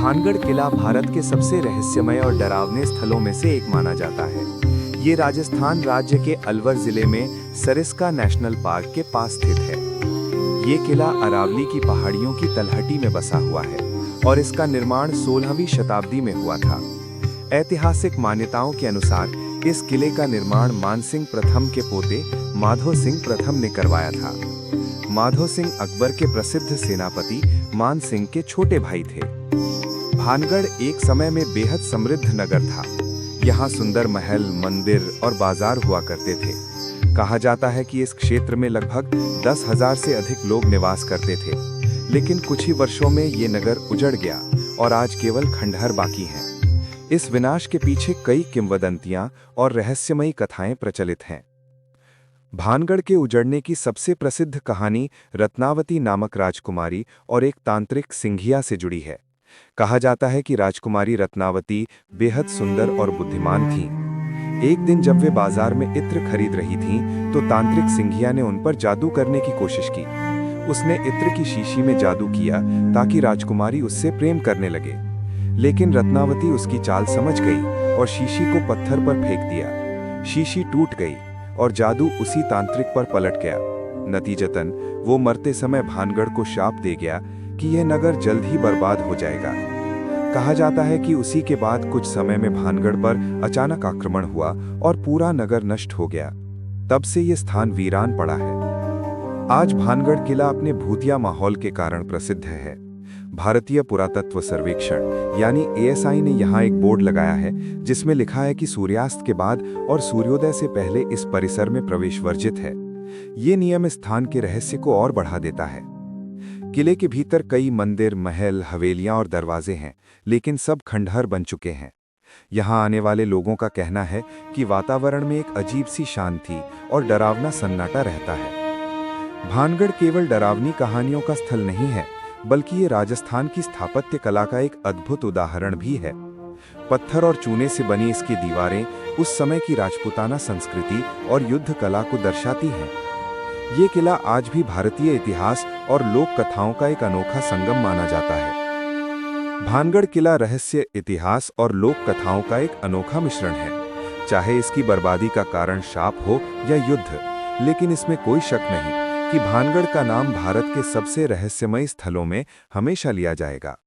भानगढ़ किला भारत के सबसे रहस्यमय और डरावने स्थलों में से एक माना जाता है। ये राजस्थान राज्य के अलवर जिले में सरिस्का नेशनल पार्क के पास स्थित है। ये किला अरावली की पहाड़ियों की तलहटी में बसा हुआ है और इसका निर्माण 16वीं शताब्दी में हुआ था। ऐतिहासिक मान्यताओं के अनुसार इस किले का निर्माण मानसिंह प्रथम के पोते माधो सिंह प्रथम ने करवाया था। माधो सिंह अकबर के प्रसिद्ध सेनापति मान सिंह के छोटे भाई थे। भानगढ़ एक समय में बेहद समृद्ध नगर था। यहाँ सुंदर महल, मंदिर और बाजार हुआ करते थे। कहा जाता है कि इस क्षेत्र में लगभग 10,000 से अधिक लोग निवास करते थे, लेकिन कुछ ही वर्षों में ये नगर उजड़ गया और आज केवल खंडहर बाकी हैं। इस विनाश के पीछे कई किंवदंतियां और रहस्यमयी कथाएं प्रचलित हैं। भानगढ़ के उजड़ने की सबसे प्रसिद्ध कहानी रत्नावती नामक राजकुमारी और एक तांत्रिक सिंघिया से जुड़ी है। कहा जाता है कि राजकुमारी रत्नावती बेहद सुंदर और बुद्धिमान थीं। एक दिन जब वे बाजार में इत्र खरीद रही थीं, तो तांत्रिक सिंघिया ने उन पर जादू करने की कोशिश की। उसने इत्र की शीशी में जादू किया ताकि राजकुमारी उससे प्रेम करने लगे, लेकिन रत्नावती उसकी चाल समझ गई और शीशी को पत्थर पर फेंक दिया। शीशी टूट गई और जादू उसी तांत्रिक पर पलट गया। नतीजतन वो मरते समय भानगढ़ को शाप दे गया कि यह नगर जल्द ही बर्बाद हो जाएगा। कहा जाता है कि उसी के बाद कुछ समय में भानगढ़ पर अचानक आक्रमण हुआ और पूरा नगर नष्ट हो गया। तब से ये स्थान वीरान पड़ा है। आज भानगढ़ किला अपने भूतिया माहौल के कारण प्रसिद्ध है। भारतीय पुरातत्व सर्वेक्षण यानी ASI ने यहाँ एक बोर्ड लगाया है जिसमें लिखा है कि सूर्यास्त के बाद और सूर्योदय से पहले इस परिसर में प्रवेश वर्जित है। ये नियम स्थान के रहस्य को और बढ़ा देता है। किले के भीतर कई मंदिर, महल, हवेलियां और दरवाजे हैं, लेकिन सब खंडहर बन चुके हैं। यहाँ आने वाले लोगों का कहना है कि वातावरण में एक अजीब सी शांति और डरावना सन्नाटा रहता है। भानगढ़ केवल डरावनी कहानियों का स्थल नहीं है, बल्कि ये राजस्थान की स्थापत्य कला का एक अद्भुत उदाहरण भी है। पत्थर और चूने से बनी इसकी दीवारें उस समय की राजपूताना संस्कृति और युद्ध कला को दर्शाती हैं। ये किला आज भी भारतीय इतिहास और लोक कथाओं का एक अनोखा संगम माना जाता है। भानगढ़ किला रहस्य, इतिहास और लोक कथाओं का एक अनोखा मिश्रण है। चाहे इसकी बर्बादी का कारण शाप हो या युद्ध, लेकिन इसमें कोई शक नहीं कि भानगढ़ का नाम भारत के सबसे रहस्यमयी स्थलों में हमेशा लिया जाएगा।